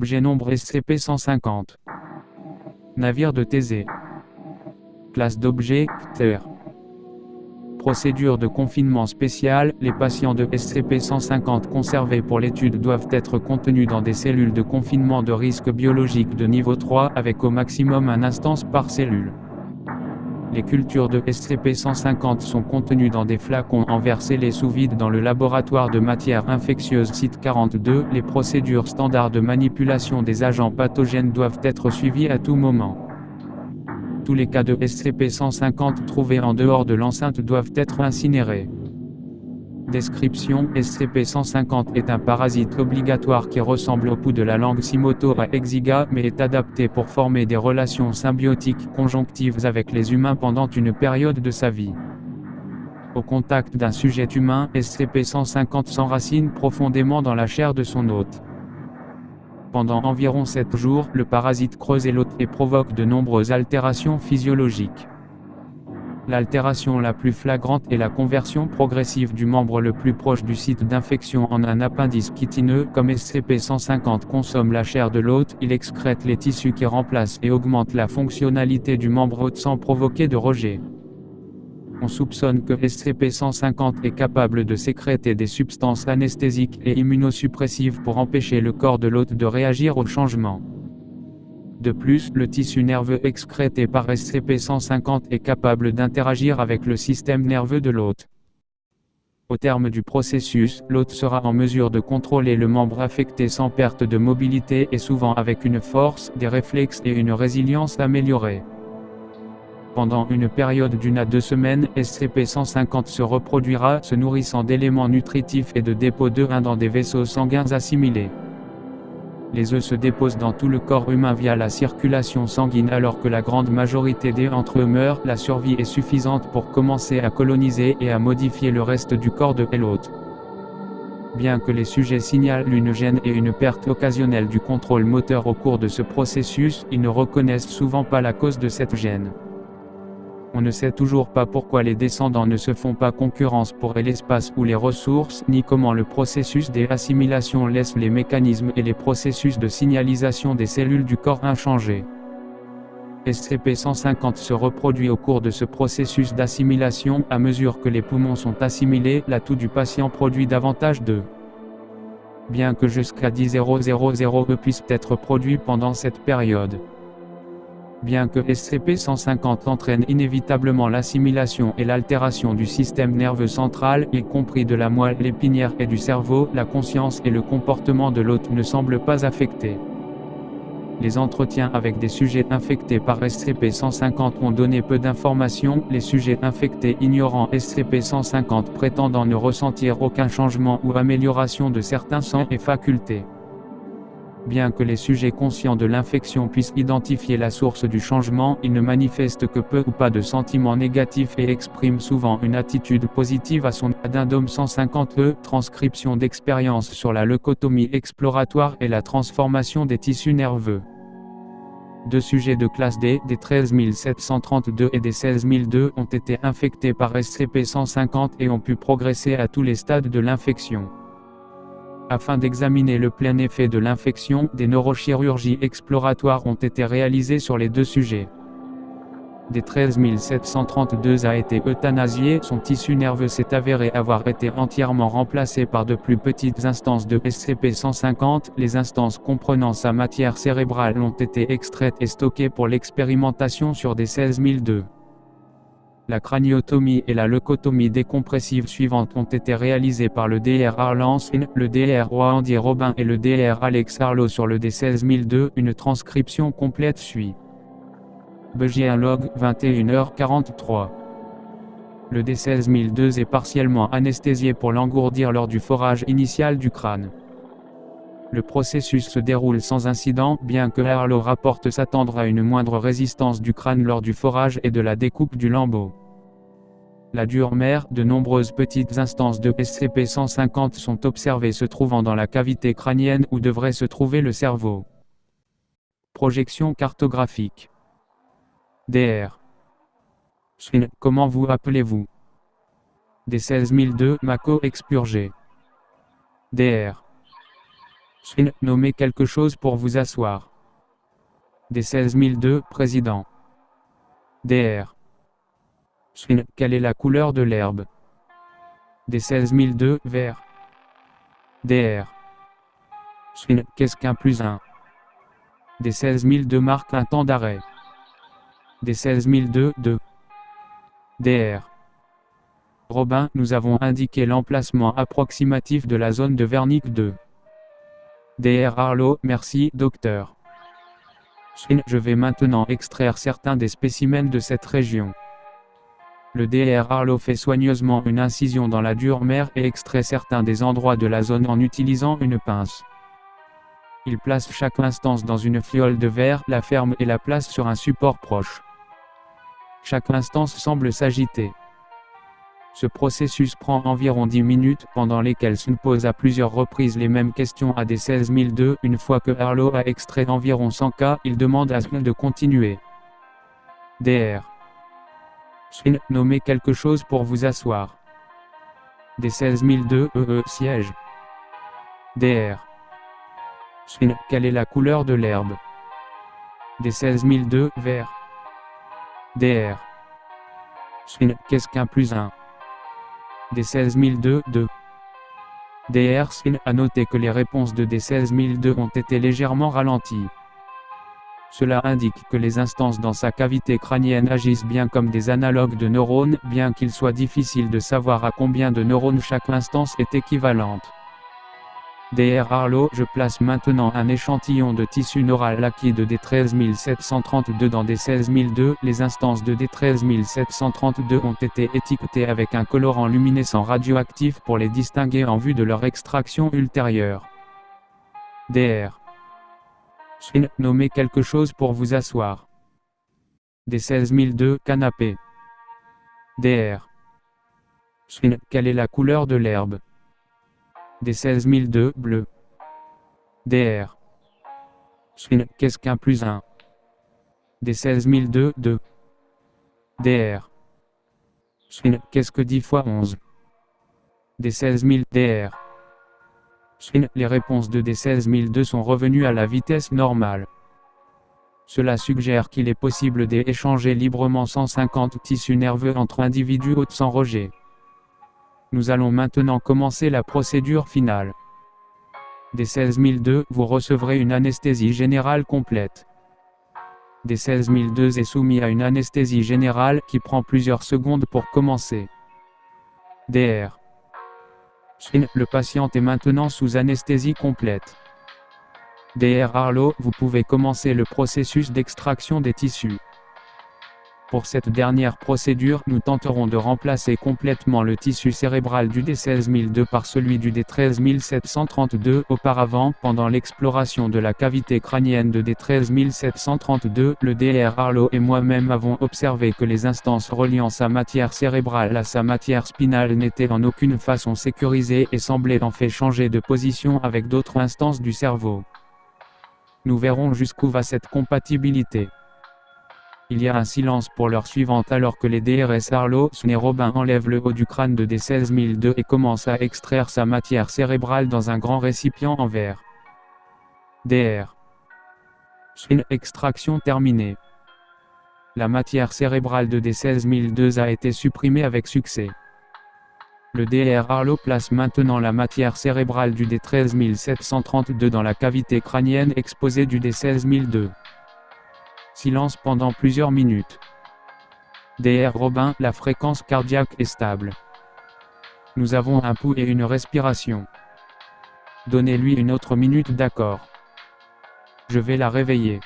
Objet nombre SCP-150. Navire de Thésée. Classe d'objet, Cter. Procédure de confinement spéciale, les patients de SCP-150 conservés pour l'étude doivent être contenus dans des cellules de confinement de risque biologique de niveau 3 avec au maximum un instance par cellule. Les cultures de SCP-150 sont contenues dans des flacons en verre scellés sous vide dans le laboratoire de matières infectieuses site 42. Les procédures standards de manipulation des agents pathogènes doivent être suivies à tout moment. Tous les cas de SCP-150 trouvés en dehors de l'enceinte doivent être incinérés. Description: SCP-150 est un parasite obligatoire qui ressemble au pouls de la langue Simoto à Exiga mais est adapté pour former des relations symbiotiques conjonctives avec les humains pendant une période de sa vie. Au contact d'un sujet humain, SCP-150 s'enracine profondément dans la chair de son hôte. Pendant environ 7 jours, le parasite creuse l'hôte et provoque de nombreuses altérations physiologiques. L'altération la plus flagrante est la conversion progressive du membre le plus proche du site d'infection en un appendice chitineux. Comme SCP-150 consomme la chair de l'hôte, il excrète les tissus qui remplacent et augmente la fonctionnalité du membre hôte sans provoquer de rejet. On soupçonne que SCP-150 est capable de sécréter des substances anesthésiques et immunosuppressives pour empêcher le corps de l'hôte de réagir au changement. De plus, le tissu nerveux excrété par SCP-150 est capable d'interagir avec le système nerveux de l'hôte. Au terme du processus, l'hôte sera en mesure de contrôler le membre affecté sans perte de mobilité et souvent avec une force, des réflexes et une résilience améliorée. Pendant une période d'1 à 2 semaines, SCP-150 se reproduira, se nourrissant d'éléments nutritifs et de dépôts d'œufs dans des vaisseaux sanguins assimilés. Les œufs se déposent dans tout le corps humain via la circulation sanguine alors que la grande majorité d'entre eux meurent. La survie est suffisante pour commencer à coloniser et à modifier le reste du corps de l'hôte. Bien que les sujets signalent une gêne et une perte occasionnelle du contrôle moteur au cours de ce processus, ils ne reconnaissent souvent pas la cause de cette gêne. On ne sait toujours pas pourquoi les descendants ne se font pas concurrence pour l'espace ou les ressources, ni comment le processus d'assimilation laisse les mécanismes et les processus de signalisation des cellules du corps inchangés. SCP-150 se reproduit au cours de ce processus d'assimilation. À mesure que les poumons sont assimilés, l'atout du patient produit davantage d'œufs. Bien que jusqu'à 10 000 œufs puissent être produits pendant cette période. Bien que SCP-150 entraîne inévitablement l'assimilation et l'altération du système nerveux central, y compris de la moelle épinière et du cerveau, la conscience et le comportement de l'hôte ne semblent pas affectés. Les entretiens avec des sujets infectés par SCP-150 ont donné peu d'informations, les sujets infectés ignorant SCP-150 prétendant ne ressentir aucun changement ou amélioration de certains sens et facultés. Bien que les sujets conscients de l'infection puissent identifier la source du changement, ils ne manifestent que peu ou pas de sentiments négatifs et expriment souvent une attitude positive à son addendum 150E, transcription d'expériences sur la leucotomie exploratoire et la transformation des tissus nerveux. 2 sujets de classe D, des 13 732 et des 16 002, ont été infectés par SCP-150 et ont pu progresser à tous les stades de l'infection. Afin d'examiner le plein effet de l'infection, des neurochirurgies exploratoires ont été réalisées sur les 2 sujets. Des 13 732 a été euthanasié, son tissu nerveux s'est avéré avoir été entièrement remplacé par de plus petites instances de SCP-150, les instances comprenant sa matière cérébrale ont été extraites et stockées pour l'expérimentation sur des 16 002. La craniotomie et la leucotomie décompressive suivantes ont été réalisées par le Dr Arlance, le Dr Andy Robin et le Dr Alex Harlow sur le D16002. Une transcription complète suit. Begier log 21h43. Le D16002 est partiellement anesthésié pour l'engourdir lors du forage initial du crâne. Le processus se déroule sans incident, bien que Harlow rapporte s'attendre à une moindre résistance du crâne lors du forage et de la découpe du lambeau. La dure-mère, de nombreuses petites instances de SCP-150 sont observées se trouvant dans la cavité crânienne où devrait se trouver le cerveau. Projection cartographique. Dr. Comment vous appelez-vous? D16002, Mako expurgé. Dr. Nommez quelque chose pour vous asseoir. Des 16002, président. DR. Quelle est la couleur de l'herbe? Des 16002, vert. DR. Qu'est-ce qu'un plus un? Des 16002 marque un temps d'arrêt. Des 16002, 2. DR. Robin, nous avons indiqué l'emplacement approximatif de la zone de Wernicke 2. DR Arlo, merci, docteur. Je vais maintenant extraire certains des spécimens de cette région. Le DR Arlo fait soigneusement une incision dans la dure mer et extrait certains des endroits de la zone en utilisant une pince. Il place chaque instance dans une fiole de verre, la ferme et la place sur un support proche. Chaque instance semble s'agiter. Ce processus prend environ 10 minutes, pendant lesquelles Sun pose à plusieurs reprises les mêmes questions à des 16002. Une fois que Arlo a extrait environ 100 cas, il demande à Sun de continuer. DR. Nommez quelque chose pour vous asseoir. Des 16002, siège. DR. Quelle est la couleur de l'herbe? Des 16002, vert. DR. Qu'est-ce qu'un plus un? Des 16002, 2. DR. A noté que les réponses de des 16002 ont été légèrement ralenties. Cela indique que les instances dans sa cavité crânienne agissent bien comme des analogues de neurones, bien qu'il soit difficile de savoir à combien de neurones chaque instance est équivalente. DR Arlo, je place maintenant un échantillon de tissu neural acquis de D13732 dans D16002. Les instances de D13732 ont été étiquetées avec un colorant luminescent radioactif pour les distinguer en vue de leur extraction ultérieure. DR. Nommez quelque chose pour vous asseoir. Des 16002, canapé. DR. Quelle est la couleur de l'herbe? Des 16002, bleu. DR. Qu'est-ce qu'un plus un? Des 16002, 2. DR. Qu'est-ce que 10 fois 11? Des 16000, DR. Les réponses de des 16002 sont revenues à la vitesse normale. Cela suggère qu'il est possible d'échanger librement 150 tissus nerveux entre individus hôtes sans rejet. Nous allons maintenant commencer la procédure finale. Des 16002, vous recevrez une anesthésie générale complète. Des 16002 est soumis à une anesthésie générale qui prend plusieurs secondes pour commencer. DR. Le patient est maintenant sous anesthésie complète. DR Arlo, vous pouvez commencer le processus d'extraction des tissus. Pour cette dernière procédure, nous tenterons de remplacer complètement le tissu cérébral du D16002 par celui du D13732. Auparavant, pendant l'exploration de la cavité crânienne de D13732, le DR Arlo et moi-même avons observé que les instances reliant sa matière cérébrale à sa matière spinale n'étaient en aucune façon sécurisées et semblaient en fait changer de position avec d'autres instances du cerveau. Nous verrons jusqu'où va cette compatibilité. Il y a un silence pour l'heure suivante alors que les DRS Arlo et Robin enlèvent le haut du crâne de D16002 et commencent à extraire sa matière cérébrale dans un grand récipient en verre. DR. Extraction terminée. La matière cérébrale de D16002 a été supprimée avec succès. Le DR Arlo place maintenant la matière cérébrale du D13732 dans la cavité crânienne exposée du D16002. Silence pendant plusieurs minutes. DR Robin, la fréquence cardiaque est stable. Nous avons un pouls et une respiration. Donnez-lui une autre minute, d'accord. Je vais la réveiller.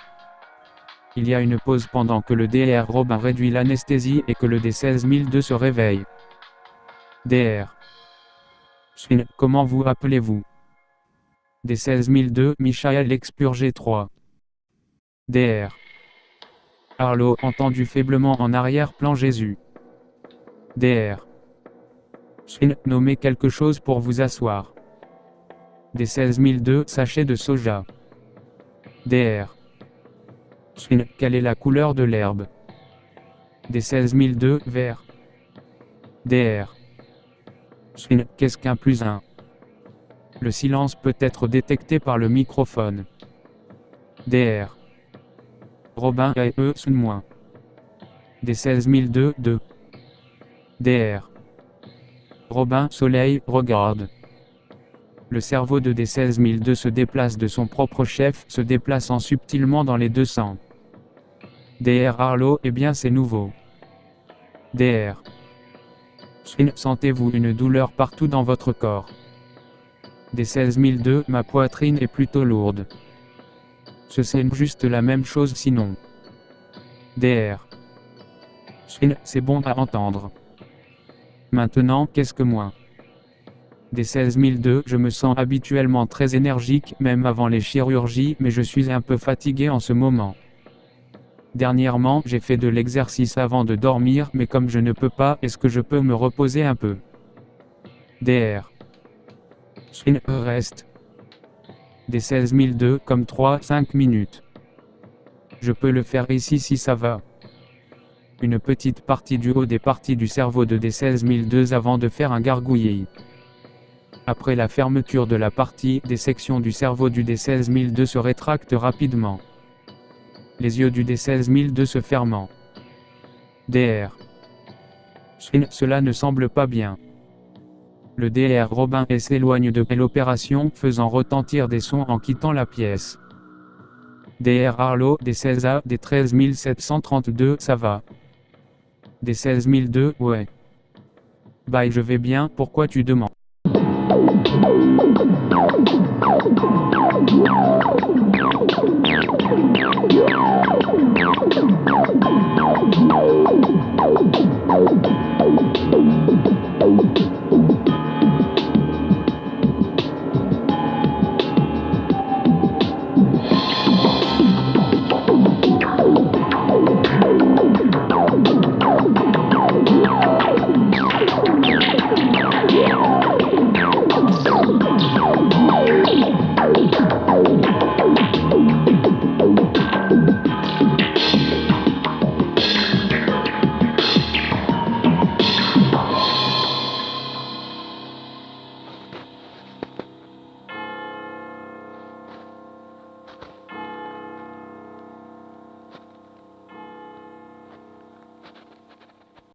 Il y a une pause pendant que le DR Robin réduit l'anesthésie et que le D16002 se réveille. DR. Comment vous appelez-vous? D16002, Michael expurgé 3. DR. Arlo, entendu faiblement en arrière-plan Jésus. DR. Nommez quelque chose pour vous asseoir. Des 16002, sachet de soja. DR. Quelle est la couleur de l'herbe? Des 16002, vert. DR. Qu'est-ce qu'un plus un? Le silence peut être détecté par le microphone. DR. Robin A.E. Sun-. D16002 2. DR. Robin Soleil, regarde. Le cerveau de D16002 se déplace de son propre chef, se déplaçant subtilement dans les deux sens. DR Arlo, eh bien c'est nouveau. DR. Sentez-vous une douleur partout dans votre corps. D16002, ma poitrine est plutôt lourde. C'est juste la même chose sinon. DR. C'est bon à entendre. Maintenant, qu'est-ce que moi? D16002, je me sens habituellement très énergique, même avant les chirurgies, mais je suis un peu fatigué en ce moment. Dernièrement, j'ai fait de l'exercice avant de dormir, mais comme je ne peux pas, est-ce que je peux me reposer un peu? DR. Reste. D16002, comme 3-5 minutes. Je peux le faire ici si ça va. Une petite partie du haut des parties du cerveau de D16002 avant de faire un gargouillis. Après la fermeture de la partie, des sections du cerveau du D16002 se rétractent rapidement. Les yeux du D16002 se ferment. DR. Cela ne semble pas bien. Le DR Robin et s'éloigne de l'opération, faisant retentir des sons en quittant la pièce. DR Arlo, D16A, D13732, ça va. D16002, ouais. Bye, je vais bien, pourquoi tu demandes?